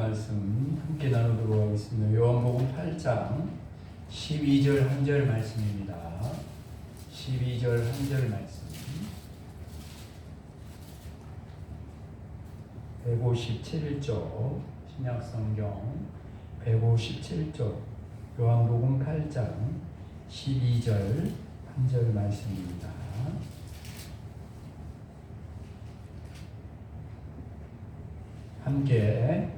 말씀 함께 나누도록 하겠습니다. 요한복음 8장 12절 1절 말씀입니다. 12절 1절 말씀. 157쪽 신약성경 157쪽 요한복음 8장 12절 1절 말씀입니다. 함께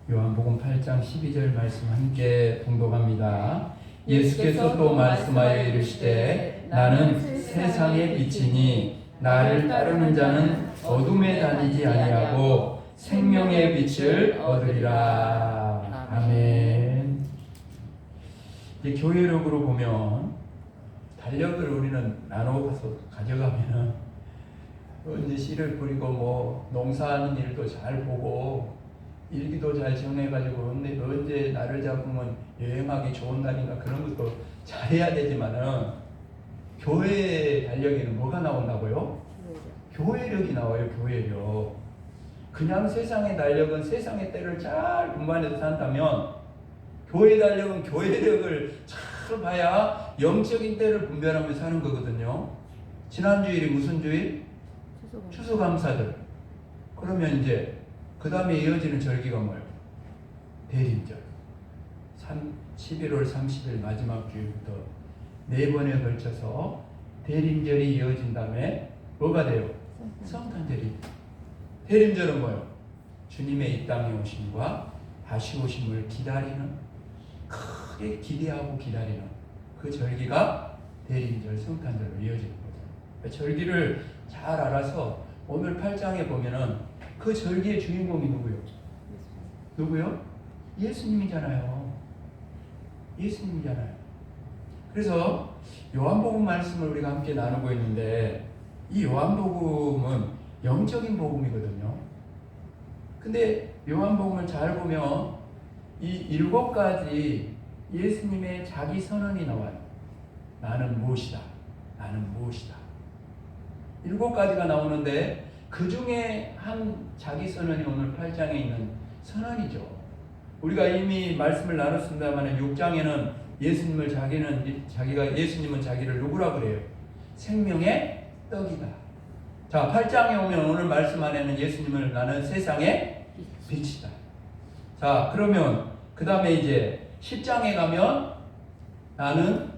요한복음 8장 12절 말씀 함께 봉독합니다. 예수께서 또 말씀하여 이르시되 나는 세상의 빛이니 나를 따르는 자는 어둠에 다니지 아니하고 생명의 빛을 얻으리라. 아멘. 이제 교회력으로 보면 달력을 우리는 나눠서 가져가면은 언제 씨를 뿌리고 뭐 농사하는 일도 잘 보고 일기도 잘 정해가지고 언제 날을 잡으면 여행하기 좋은 날인가 그런 것도 잘해야 되지만은 교회 달력에는 뭐가 나온다고요? 교회력이 나와요. 교회력. 그냥 세상의 달력은 세상의 때를 잘 분반해서 산다면 교회 달력은 교회력을 잘 봐야 영적인 때를 분별하면서 사는 거거든요. 지난 주일이 무슨 주일? 추수감사절. 그러면 이제 그 다음에 이어지는 절기가 뭐예요? 대림절. 11월 30일 마지막 주일부터 4번에 걸쳐서 대림절이 이어진 다음에 뭐가 돼요? 성탄절이. 대림절은 뭐예요? 주님의 이 땅에 오심과 다시 오심을 기다리는, 크게 기대하고 기다리는 그 절기가 대림절, 성탄절로 이어지는 거죠. 절기를 잘 알아서 오늘 8장에 보면은 그 절기의 주인공이 누구요? 누구요? 예수님이잖아요. 예수님이잖아요. 그래서 요한복음 말씀을 우리가 함께 나누고 있는데 이 요한복음은 영적인 복음이거든요. 근데 요한복음을 잘 보면 이 7가지 예수님의 자기 선언이 나와요. 나는 무엇이다. 나는 무엇이다. 7가지가 나오는데 그 중에 한 자기 선언이 오늘 8장에 있는 선언이죠. 우리가 이미 말씀을 나눴습니다만 6장에는 예수님은 자기를 누구라 그래요? 생명의 떡이다. 자, 8장에 오면 오늘 말씀 안에는 예수님을 나는 세상의 빛이다. 자, 그러면 그 다음에 이제 10장에 가면 나는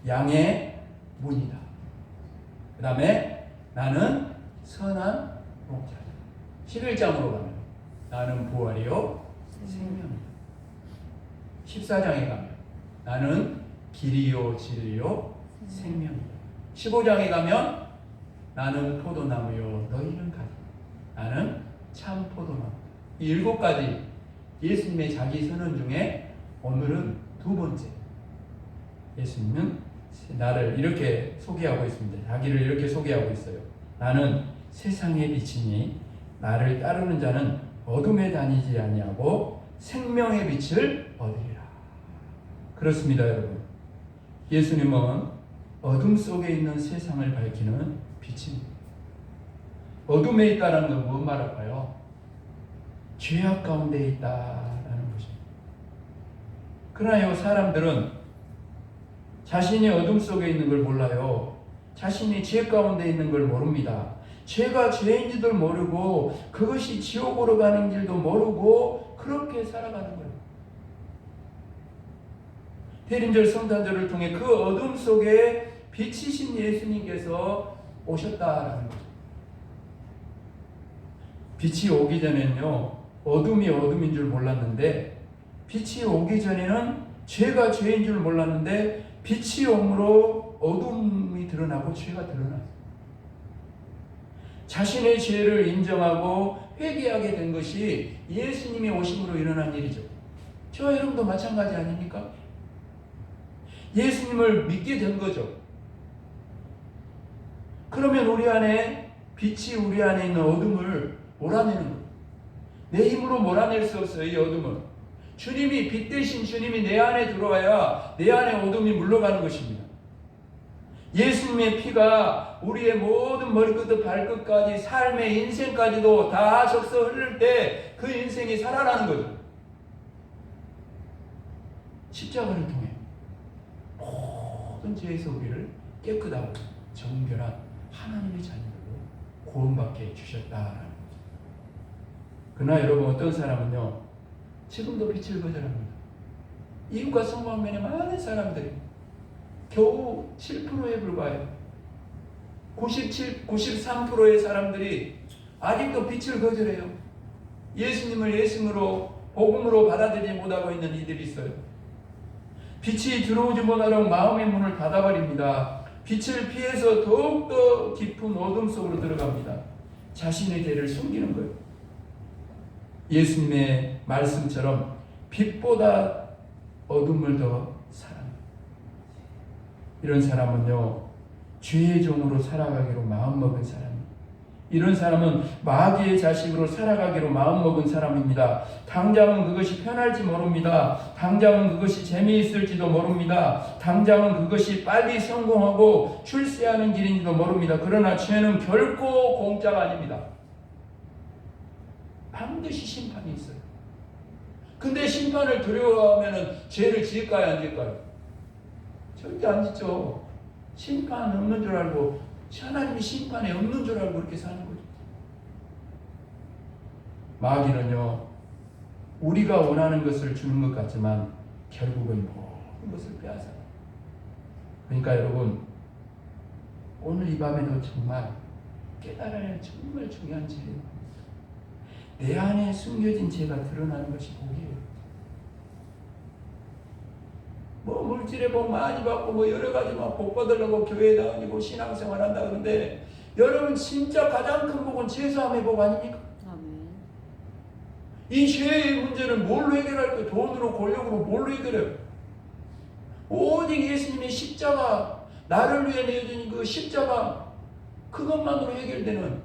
양의 문이다. 그 다음에 나는 선한 목자다. 11장으로 가면 나는 부활이요 생명이다. 14장에 가면 나는 길이요 진리요 생명이다. 15장에 가면 나는 포도나무요 너희는 가지. 나는 참 포도나무. 이 7가지 예수님의 자기 선언 중에 오늘은 2번째. 예수님은 나를 이렇게 소개하고 있습니다. 자기를 이렇게 소개하고 있어요. 나는 세상의 빛이니 나를 따르는 자는 어둠에 다니지 아니하고 생명의 빛을 얻으리라. 그렇습니다, 여러분. 예수님은 어둠 속에 있는 세상을 밝히는 빛입니다. 어둠에 있다는 건 무슨 말일까요? 죄악 가운데 있다라는 것입니다. 그러나 사람들은 자신이 어둠 속에 있는 걸 몰라요. 자신이 죄 가운데 있는 걸 모릅니다. 죄가 죄인지도 모르고 그것이 지옥으로 가는 길도 모르고 그렇게 살아가는 거예요. 대림절 성탄절을 통해 그 어둠 속에 빛이신 예수님께서 오셨다라는 거죠. 빛이 오기 전에는요, 어둠이 어둠인 줄 몰랐는데 빛이 오기 전에는 죄가 죄인 줄 몰랐는데 빛이 옴으로 어둠이 드러나고 죄가 드러났어요. 자신의 죄를 인정하고 회개하게 된 것이 예수님이 오심으로 일어난 일이죠. 저와 여러분도 마찬가지 아닙니까? 예수님을 믿게 된 거죠. 그러면 우리 안에 빛이 우리 안에 있는 어둠을 몰아내는 거예요. 내 힘으로 몰아낼 수 없어요. 이 어둠은 주님이 빛 대신 주님이 내 안에 들어와야 내 안에 어둠이 물러가는 것입니다. 예수님의 피가 우리의 모든 머리끝부터 발끝까지 삶의 인생까지도 다 적셔 흐를 때 그 인생이 살아나는 거죠. 십자가를 통해 모든 죄에서 우리를 깨끗하고 정결한 하나님의 자녀로 구원받게 해주셨다라는 거죠. 그러나 여러분, 어떤 사람은요, 지금도 빛을 거절합니다. 이웃과 성방면에 많은 사람들이 겨우 7%에 불과해요. 93%의 사람들이 아직도 빛을 거절해요. 예수님을 예수님으로 복음으로 받아들이지 못하고 있는 이들이 있어요. 빛이 들어오지 못하도록 마음의 문을 닫아버립니다. 빛을 피해서 더욱더 깊은 어둠 속으로 들어갑니다. 자신의 죄를 숨기는 거예요. 예수님의 말씀처럼 빛보다 어둠을 더 사랑합니다. 이런 사람은요, 죄의 종으로 살아가기로 마음먹은 사람입니다. 이런 사람은 마귀의 자식으로 살아가기로 마음먹은 사람입니다. 당장은 그것이 편할지 모릅니다. 당장은 그것이 재미있을지도 모릅니다. 당장은 그것이 빨리 성공하고 출세하는 길인지도 모릅니다. 그러나 죄는 결코 공짜가 아닙니다. 반드시 심판이 있어요. 근데 심판을 두려워하면 죄를 지을까요, 안 지을까요? 절대 안 짓죠. 심판 없는 줄 알고, 하나님이 심판에 없는 줄 알고 그렇게 사는 거죠. 마귀는요, 우리가 원하는 것을 주는 것 같지만 결국은 모든 것을 빼앗아요. 그러니까 여러분, 오늘 이 밤에도 정말 깨달아야 할 정말 중요한 죄예요. 내 안에 숨겨진 죄가 드러나는 것이 복이에요. 뭐 물질의 복 많이 받고 뭐 여러 가지 막 복 받으려고 교회에 다니고 신앙생활 한다 그러는데, 여러분 진짜 가장 큰 복은 죄사함의 복 아닙니까? 아멘. 이 죄의 문제는 뭘로 해결할 거예요? 돈으로, 권력으로 뭘로 해결해요? 오직 예수님의 십자가, 나를 위해 내어진 그 십자가, 그것만으로 해결되는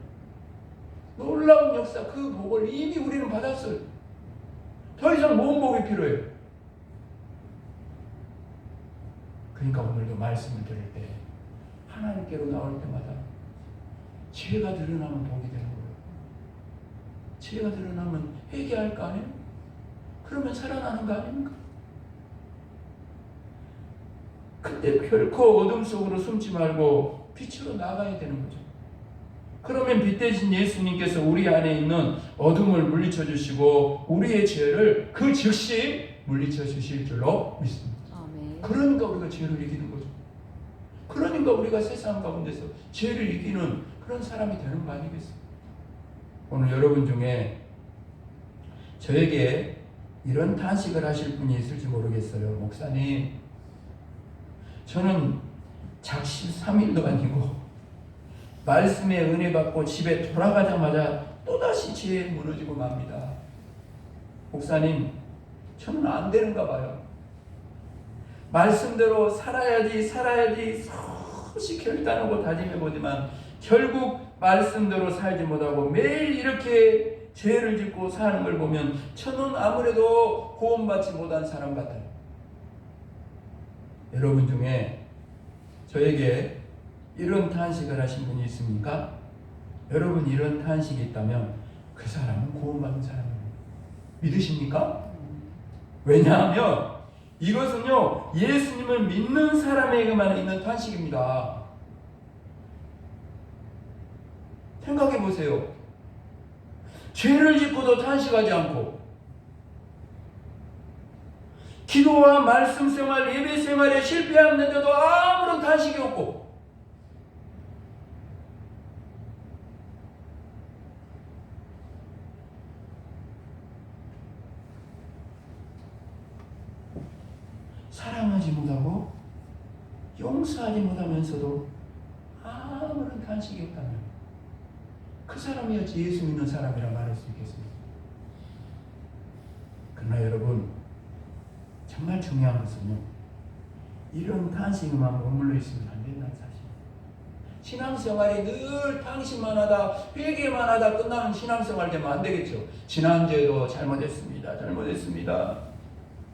놀라운 역사, 그 복을 이미 우리는 받았어요. 더 이상 뭔 복이 필요해요? 그러니까 오늘도 말씀을 들을 때 하나님께로 나올 때마다 죄가 드러나면 복이 되는 거예요. 죄가 드러나면 회개할 거 아니에요? 그러면 살아나는 거 아닙니까? 그때 결코 어둠 속으로 숨지 말고 빛으로 나가야 되는 거죠. 그러면 빛 대신 예수님께서 우리 안에 있는 어둠을 물리쳐 주시고 우리의 죄를 그 즉시 물리쳐 주실 줄로 믿습니다. 그러니까 우리가 죄를 이기는 거죠. 그러니까 우리가 세상 가운데서 죄를 이기는 그런 사람이 되는 거 아니겠어요? 오늘 여러분 중에 저에게 이런 탄식을 하실 분이 있을지 모르겠어요. 목사님, 저는 작심 3일도 아니고 말씀의 은혜 받고 집에 돌아가자마자 또다시 죄에 무너지고 맙니다. 목사님, 저는 안 되는가 봐요. 말씀대로 살아야지 수시 결단하고 다짐해보지만 결국 말씀대로 살지 못하고 매일 이렇게 죄를 짓고 사는 걸 보면 저는 아무래도 구원받지 못한 사람 같아요. 여러분 중에 저에게 이런 탄식을 하신 분이 있습니까? 여러분 이런 탄식이 있다면 그 사람은 구원받은 사람입니다. 믿으십니까? 왜냐하면 이것은요, 예수님을 믿는 사람에게만 있는 탄식입니다. 생각해 보세요. 죄를 짓고도 탄식하지 않고, 기도와 말씀 생활, 예배 생활에 실패했는데도 아무런 탄식이 없고, 사랑하지 못하고 용서하지 못하면서도 아무런 탄식이 없다면 그 사람이야지 예수 믿는 사람이라 말할 수 있겠습니다. 그러나 여러분, 정말 중요한 것은요, 이런 탄식만 머물러 있으면 안 된다는 사실. 신앙생활이 늘 탕식만 하다, 회개만 하다 끝나는 신앙생활 되면 안 되겠죠. 지난주에도 잘못했습니다.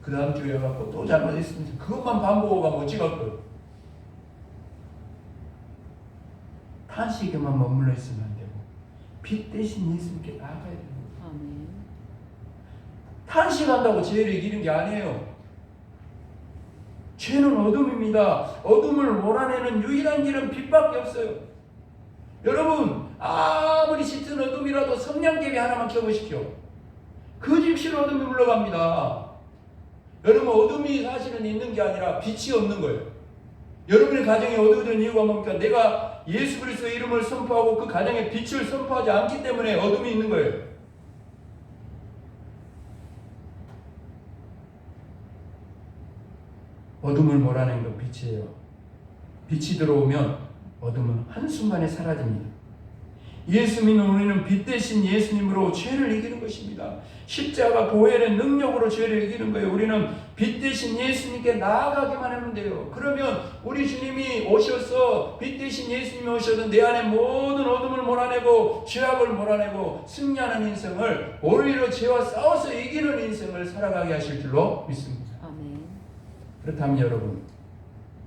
그 다음 주에 와갖고 또 잘못했습니다. 그것만 반복하고 가면 어찌갈 거예요? 탄식에만 머물러 있으면 안 되고 빛 대신 예수님께 나아가야 되는 거예요. 탄식한다고 죄를 이기는 게 아니에요. 죄는 어둠입니다. 어둠을 몰아내는 유일한 길은 빛밖에 없어요. 여러분, 아무리 짙은 어둠이라도 성냥개비 하나만 켜보십시오. 그 즉시로 어둠이 물러갑니다. 여러분, 어둠이 사실은 있는 게 아니라 빛이 없는 거예요. 여러분의 가정이 어두워진 이유가 뭡니까? 내가 예수 그리스도의 이름을 선포하고 그 가정에 빛을 선포하지 않기 때문에 어둠이 있는 거예요. 어둠을 몰아낸 건 빛이에요. 빛이 들어오면 어둠은 한순간에 사라집니다. 예수 믿는 우리는 빛 대신 예수님으로 죄를 이기는 것입니다. 십자가 보혈의 능력으로 죄를 이기는 거예요. 우리는 빛 대신 예수님께 나아가기만 하면 돼요. 그러면 우리 주님이 오셔서 빛 대신 예수님이 오셔서 내 안에 모든 어둠을 몰아내고 죄악을 몰아내고 승리하는 인생을, 오히려 죄와 싸워서 이기는 인생을 살아가게 하실 줄로 믿습니다. 아멘. 그렇다면 여러분,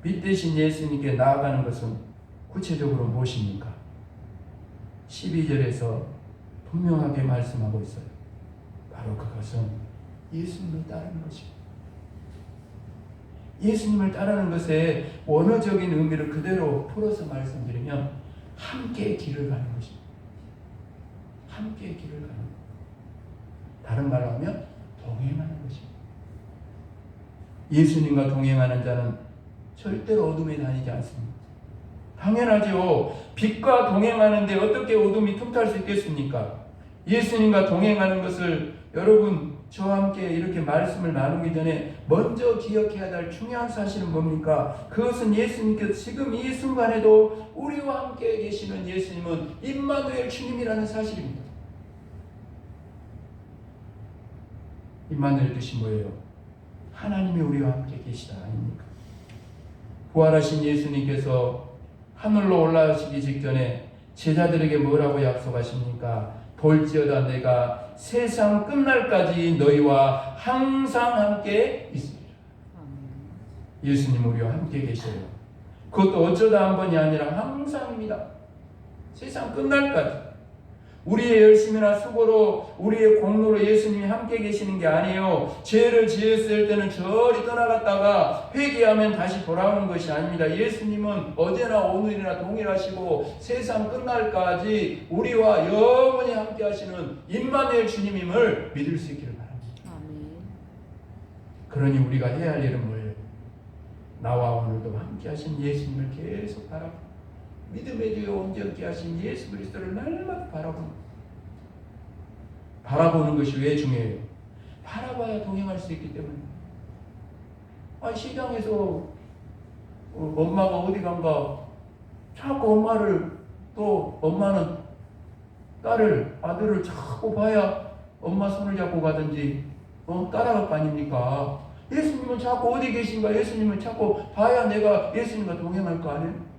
빛 대신 예수님께 나아가는 것은 구체적으로 무엇입니까? 12절에서 분명하게 말씀하고 있어요. 바로 그것은 예수님을 따르는 것입니다. 예수님을 따르는 것의 원어적인 의미를 그대로 풀어서 말씀드리면 함께 길을 가는 것입니다. 함께 길을 가는 것. 다른 말로 하면 동행하는 것입니다. 예수님과 동행하는 자는 절대로 어둠에 다니지 않습니다. 당연하죠. 빛과 동행하는데 어떻게 어둠이 틈탈 수 있겠습니까? 예수님과 동행하는 것을 여러분, 저와 함께 이렇게 말씀을 나누기 전에 먼저 기억해야 할 중요한 사실은 뭡니까? 그것은 예수님께서 지금 이 순간에도 우리와 함께 계시는 예수님은 임마누엘 주님이라는 사실입니다. 임마누엘 뜻이 뭐예요? 하나님이 우리와 함께 계시다 아닙니까? 부활하신 예수님께서 하늘로 올라가시기 직전에 제자들에게 뭐라고 약속하십니까? 볼지어다 내가 세상 끝날까지 너희와 항상 함께 있으리라. 예수님 우리와 함께 계셔요. 그것도 어쩌다 한 번이 아니라 항상입니다. 세상 끝날까지. 우리의 열심이나 수고로, 우리의 공로로 예수님이 함께 계시는 게 아니에요. 죄를 지었을 때는 저리 떠나갔다가 회개하면 다시 돌아오는 것이 아닙니다. 예수님은 어제나 오늘이나 동일하시고 세상 끝날까지 우리와 영원히 함께 하시는 임마누엘 주님임을 믿을 수 있기를 바랍니다. 아멘. 그러니 우리가 해야 할 일은 뭐예요? 나와 오늘도 함께 하신 예수님을 계속 바라보고 믿음의 주여 온전케 하신 예수 그리스도를 날마다 바라보는 것이 왜 중요해요? 바라봐야 동행할 수 있기 때문에. 시장에서 엄마가 어디 간가 자꾸 엄마를, 또 엄마는 딸을, 아들을 자꾸 봐야 엄마 손을 잡고 가든지 따라갈 거 아닙니까? 예수님은 자꾸 어디 계신가? 예수님은 자꾸 봐야 내가 예수님과 동행할 거 아니에요?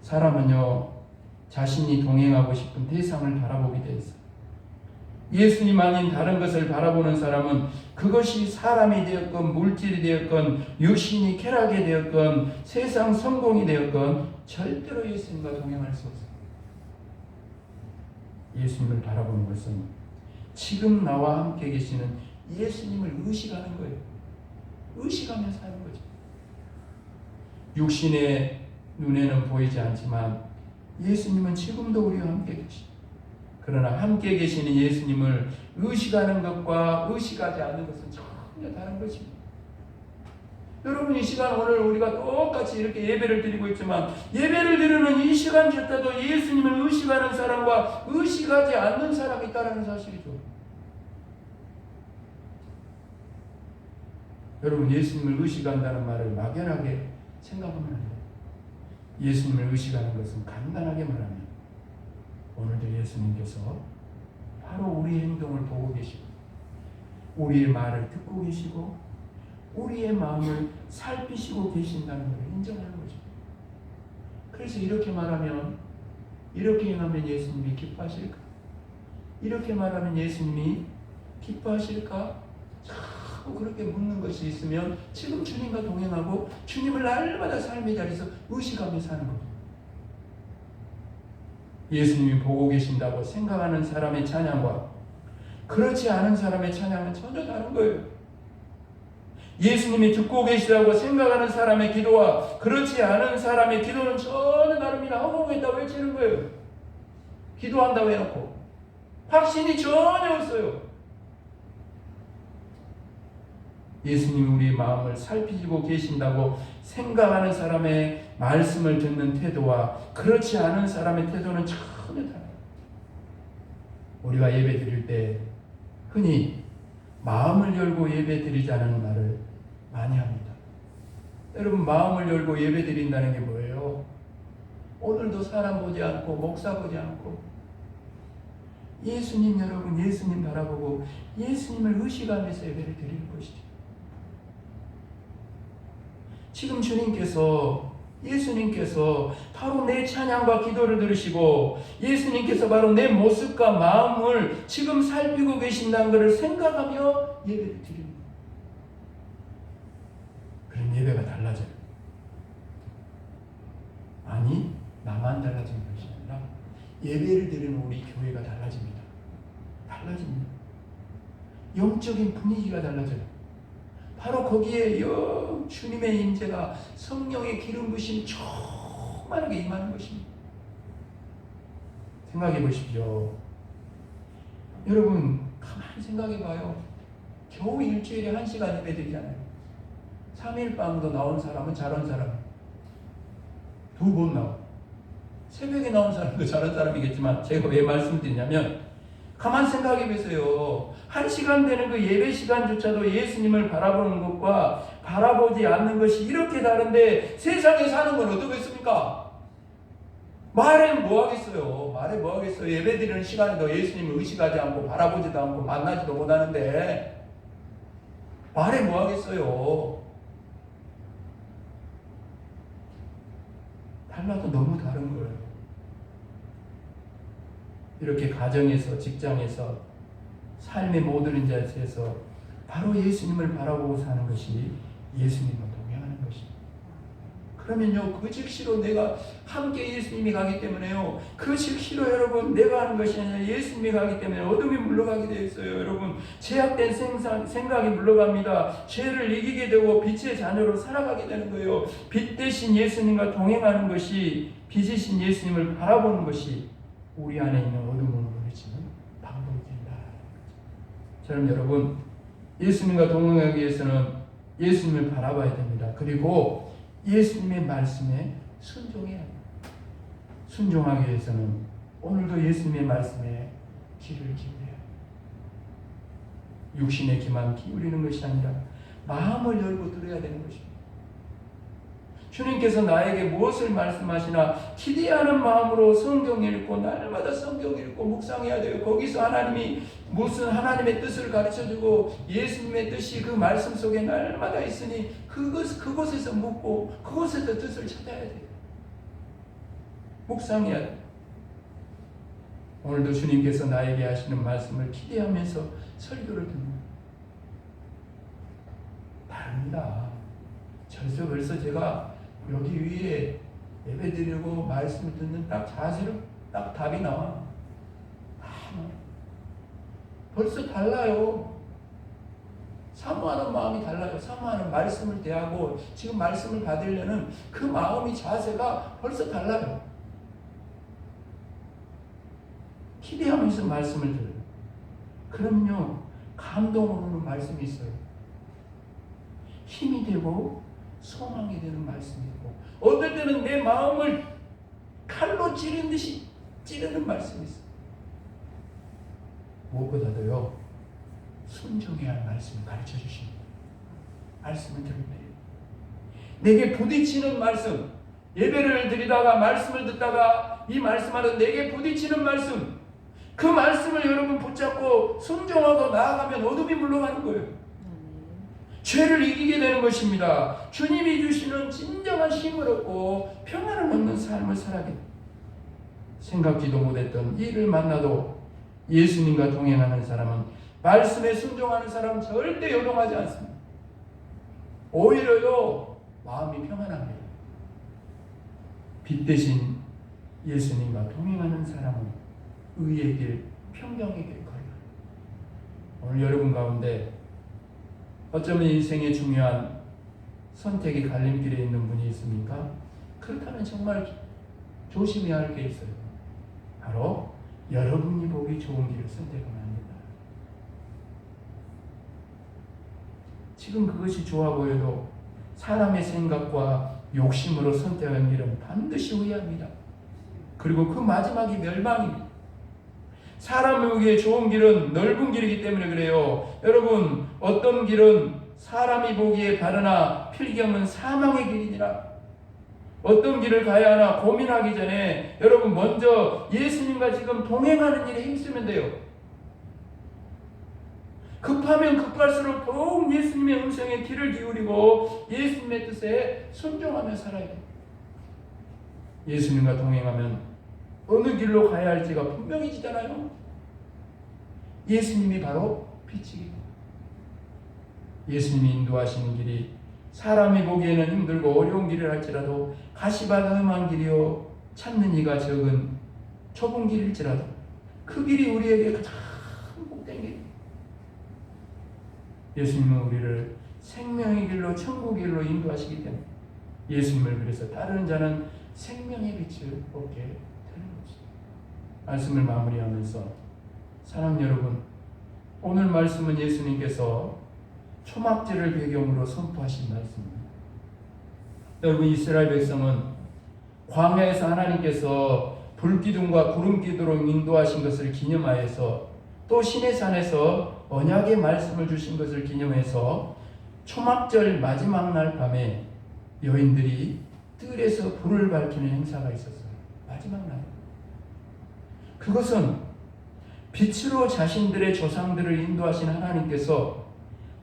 사람은요, 자신이 동행하고 싶은 대상을 바라보게 돼 있어요. 예수님 아닌 다른 것을 바라보는 사람은 그것이 사람이 되었건 물질이 되었건 육신이 쾌락이 되었건 세상 성공이 되었건 절대로 예수님과 동행할 수 없어요. 예수님을 바라보는 것은 지금 나와 함께 계시는 예수님을 의식하는 거예요. 의식하며 사는 거죠. 육신의 눈에는 보이지 않지만 예수님은 지금도 우리와 함께 계십니다. 그러나 함께 계시는 예수님을 의식하는 것과 의식하지 않는 것은 전혀 다른 것입니다. 여러분, 이 시간 오늘 우리가 똑같이 이렇게 예배를 드리고 있지만 예배를 드리는 이 시간조차도 예수님을 의식하는 사람과 의식하지 않는 사람이 있다는 사실이죠. 여러분, 예수님을 의식한다는 말을 막연하게 생각하면 안 돼요. 예수님을 의식하는 것은 간단하게 말하면 오늘도 예수님께서 바로 우리의 행동을 보고 계시고 우리의 말을 듣고 계시고 우리의 마음을 살피시고 계신다는 것을 인정하는 거죠. 그래서 이렇게 말하면, 이렇게 행하면 예수님이 기뻐하실까? 이렇게 말하면 예수님이 기뻐하실까? 자꾸 그렇게 묻는 것이 있으면 지금 주님과 동행하고 주님을 날마다 삶의 자리에서 의식하며 사는 겁니다. 예수님이 보고 계신다고 생각하는 사람의 찬양과 그렇지 않은 사람의 찬양은 전혀 다른 거예요. 예수님이 듣고 계시다고 생각하는 사람의 기도와 그렇지 않은 사람의 기도는 전혀 다릅니다. 허공에다 외치는 거예요. 기도한다고 해놓고 확신이 전혀 없어요. 예수님이 우리 마음을 살피시고 계신다고 생각하는 사람의 말씀을 듣는 태도와 그렇지 않은 사람의 태도는 전혀 달라요. 우리가 예배 드릴 때 흔히 마음을 열고 예배 드리자는 말을 많이 합니다. 여러분, 마음을 열고 예배 드린다는 게 뭐예요? 오늘도 사람 보지 않고 목사 보지 않고 예수님, 여러분 예수님 바라보고 예수님을 의식하면서 예배를 드리는 것이죠. 지금 예수님께서 바로 내 찬양과 기도를 들으시고 예수님께서 바로 내 모습과 마음을 지금 살피고 계신다는 것을 생각하며 예배를 드립니다. 그럼 예배가 달라져요. 아니, 나만 달라지는 것이 아니라 예배를 드리는 우리 교회가 달라집니다. 달라집니다. 영적인 분위기가 달라져요. 바로 거기에 주님의 임재가 성령의 기름 부심이 충만하게 임하는 것입니다. 생각해 보십시오. 여러분, 가만히 생각해 봐요. 겨우 일주일에 1시간 예배 드리잖아요. 3일 밤도 나온 사람은 잘한 사람, 2번 나와. 새벽에 나온 사람도 잘한 사람이겠지만 제가 왜 말씀드리냐면 가만 생각해 보세요. 1시간 되는 그 예배 시간조차도 예수님을 바라보는 것과 바라보지 않는 것이 이렇게 다른데 세상에 사는 건 어떻겠습니까? 말해 뭐 하겠어요? 예배 드리는 시간에도 예수님을 의식하지 않고 바라보지도 않고 만나지도 못하는데 말해 뭐 하겠어요? 달라도 너무 다른 거예요. 이렇게 가정에서, 직장에서, 삶의 모든 자리에서 바로 예수님을 바라보고 사는 것이 예수님과 동행하는 것입니다. 그러면요, 그 즉시로 내가 함께 예수님이 가기 때문에요, 그 즉시로 여러분 내가 하는 것이 아니라 예수님이 가기 때문에 어둠이 물러가게 되어 있어요. 여러분, 제약된 생각이 물러갑니다. 죄를 이기게 되고 빛의 자녀로 살아가게 되는 거예요. 빛 대신 예수님과 동행하는 것이, 빛이신 예수님을 바라보는 것이 우리 안에 있는 어둠을 물리치는 방법이 된다. 저는 여러분, 예수님과 동행하기 위해서는 예수님을 바라봐야 됩니다. 그리고 예수님의 말씀에 순종해야 합니다. 순종하기 위해서는 오늘도 예수님의 말씀에 귀를 기울여야 합니다. 육신의 귀만 기울이는 것이 아니라 마음을 열고 들어야 되는 것입니다. 주님께서 나에게 무엇을 말씀하시나 기대하는 마음으로 성경 읽고 날마다 성경 읽고 묵상해야 돼요. 거기서 하나님이 무슨 하나님의 뜻을 가르쳐주고 예수님의 뜻이 그 말씀 속에 날마다 있으니 그곳에서 묻고 그곳에서 뜻을 찾아야 돼요. 묵상해야 돼요. 오늘도 주님께서 나에게 하시는 말씀을 기대하면서 설교를 듣는 다릅니다. 벌써 제가 여기 위에 예배드리고 말씀을 듣는 딱 자세로 딱 답이 나와. 벌써 달라요. 사모하는 마음이 달라요. 사모하는 말씀을 대하고 지금 말씀을 받으려는 그 마음이, 자세가 벌써 달라요. 기대하면서 말씀을 들어요. 그럼요, 감동으로는 말씀이 있어요. 힘이 되고 소망이 되는 말씀이 있고, 어떨 때는 내 마음을 칼로 찌르는 듯이 찌르는 말씀이 있어요. 무엇보다도요, 순종해야 할 말씀을 가르쳐 주십니다. 말씀을 들으면 내게 부딪히는 말씀, 예배를 드리다가 말씀을 듣다가 이 말씀하는 내게 부딪히는 말씀, 그 말씀을 여러분 붙잡고 순종하고 나아가면 어둠이 물러가는 거예요. 죄를 이기게 되는 것입니다. 주님이 주시는 진정한 힘을 얻고 평안을 얻는 삶을 살아게, 생각지도 못했던 이를 만나도 예수님과 동행하는 사람은, 말씀에 순종하는 사람은 절대 요동하지 않습니다. 오히려요, 마음이 평안합니다. 빛 대신 예수님과 동행하는 사람은 의의 길, 평강의 길 걸어요. 오늘 여러분 가운데 어쩌면 인생의 중요한 선택의 갈림길에 있는 분이 있습니까? 그렇다면 정말 조심해야 할 게 있어요. 바로 여러분이 보기 좋은 길을 선택하면 합니다. 지금 그것이 좋아 보여도 사람의 생각과 욕심으로 선택한 길은 반드시 후회합니다. 그리고 그 마지막이 멸망입니다. 사람이 보기에 좋은 길은 넓은 길이기 때문에 그래요. 여러분, 어떤 길은 사람이 보기에 바르나 필경은 사망의 길이니라. 어떤 길을 가야 하나 고민하기 전에 여러분 먼저 예수님과 지금 동행하는 일에 힘쓰면 돼요. 급하면 급할수록 더욱 예수님의 음성에 귀를 기울이고 예수님의 뜻에 순종하며 살아야 돼요. 예수님과 동행하면 어느 길로 가야 할지가 분명해지잖아요. 예수님이 바로 빛이기도. 예수님이 인도하시는 길이 사람이 보기에는 힘들고 어려운 길을 할지라도 가시밭 험한 길이요 찾는 이가 적은 좁은 길일지라도 그 길이 우리에게 가장 복된 길. 예수님은 우리를 생명의 길로 천국의 길로 인도하시기 때문에 예수님을 그래서 따르는 자는 생명의 빛을 얻게 되는 것입니다. 말씀을 마무리하면서 사랑 여러분, 오늘 말씀은 예수님께서 초막절을 배경으로 선포하신 말씀입니다. 여러분, 이스라엘 백성은 광야에서 하나님께서 불기둥과 구름기둥으로 인도하신 것을 기념하여서 또 시내산에서 언약의 말씀을 주신 것을 기념해서 초막절 마지막 날 밤에 여인들이 뜰에서 불을 밝히는 행사가 있었어요. 마지막 날. 그것은 빛으로 자신들의 조상들을 인도하신 하나님께서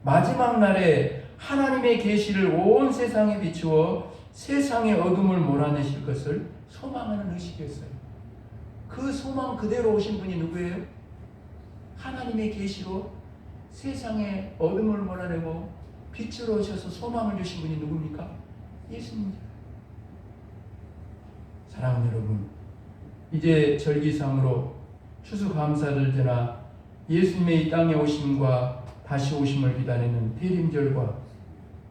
마지막 날에 하나님의 계시를 온 세상에 비추어 세상의 어둠을 몰아내실 것을 소망하는 의식이었어요. 그 소망 그대로 오신 분이 누구예요? 하나님의 계시로 세상의 어둠을 몰아내고 빛으로 오셔서 소망을 주신 분이 누굽니까? 예수님입니다. 사랑하는 여러분, 이제 절기상으로 추수감사를 지나 예수님의 이 땅에 오심과 다시 오심을 기다리는 대림절과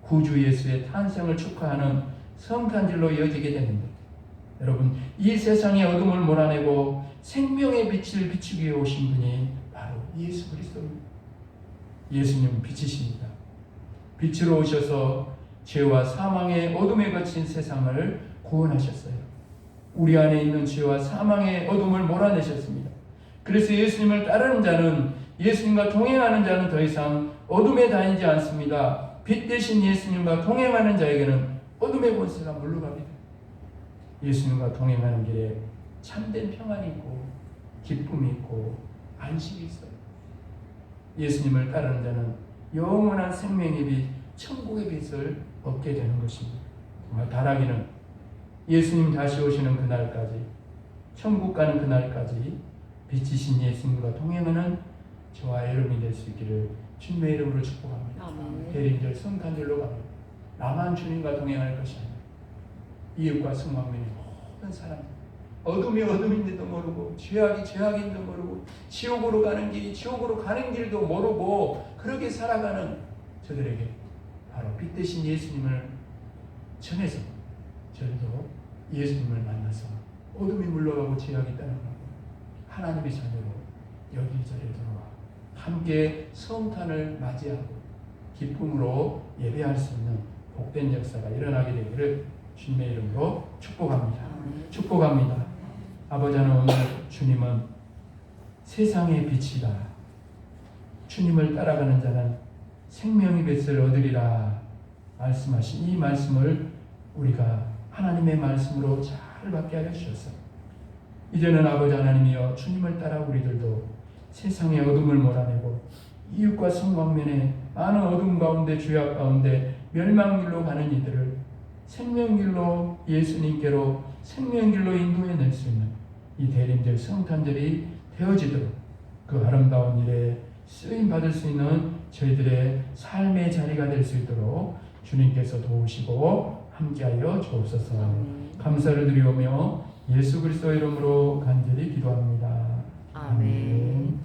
구주 예수의 탄생을 축하하는 성탄절로 이어지게 되는데, 여러분, 이 세상의 어둠을 몰아내고 생명의 빛을 비추기 위해 오신 분이 바로 예수 그리스도입니다. 예수님은 빛이십니다. 빛으로 오셔서 죄와 사망의 어둠에 갇힌 세상을 구원하셨어요. 우리 안에 있는 죄와 사망의 어둠을 몰아내셨습니다. 그래서 예수님을 따르는 자는, 예수님과 동행하는 자는 더 이상 어둠에 다니지 않습니다. 빛 대신 예수님과 동행하는 자에게는 어둠의 권세가 물러갑니다. 예수님과 동행하는 길에 참된 평안이 있고 기쁨이 있고 안식이 있어요. 예수님을 따르는 자는 영원한 생명의 빛, 천국의 빛을 얻게 되는 것입니다. 정말 바라기는 예수님 다시 오시는 그날까지, 천국 가는 그날까지 빛이신 예수님과 동행하는 저와 여러분이 될 수 있기를 주님의 이름으로 축복합니다. 대림절 성탄절로 갑니다. 나만 주님과 동행할 것이 아니라 이웃과 성망면의 모든 사람, 어둠이 어둠인지도 모르고 죄악이 죄악인지도 모르고 지옥으로 가는 길이 지옥으로 가는 길도 모르고 그렇게 살아가는 저들에게 바로 빛 대신 예수님을 전해서 저희도 예수님을 만나서 어둠이 물러가고 죄악이 떠나가고 하나님의 자녀로 여기저기 들어와 함께 성탄을 맞이하고 기쁨으로 예배할 수 있는 복된 역사가 일어나게 되기를 주님의 이름으로 축복합니다. 축복합니다. 아버지 하나님, 오늘 주님은 세상의 빛이다. 주님을 따라가는 자는 생명의 빛을 얻으리라 말씀하신 이 말씀을 우리가 하나님의 말씀으로 잘 받게 하여 주셨어요. 이제는 아버지 하나님이여, 주님을 따라 우리들도 세상의 어둠을 몰아내고 이웃과 성방면에 많은 어둠 가운데 죄악 가운데 멸망길로 가는 이들을 생명길로, 예수님께로 생명길로 인도해낼 수 있는 이 대림절 성탄절이 되어지도록 그 아름다운 일에 쓰임받을 수 있는 저희들의 삶의 자리가 될 수 있도록 주님께서 도우시고 함께하여 주옵소서. 감사를 드리오며 예수 그리스도 이름으로 간절히 기도합니다. 아멘.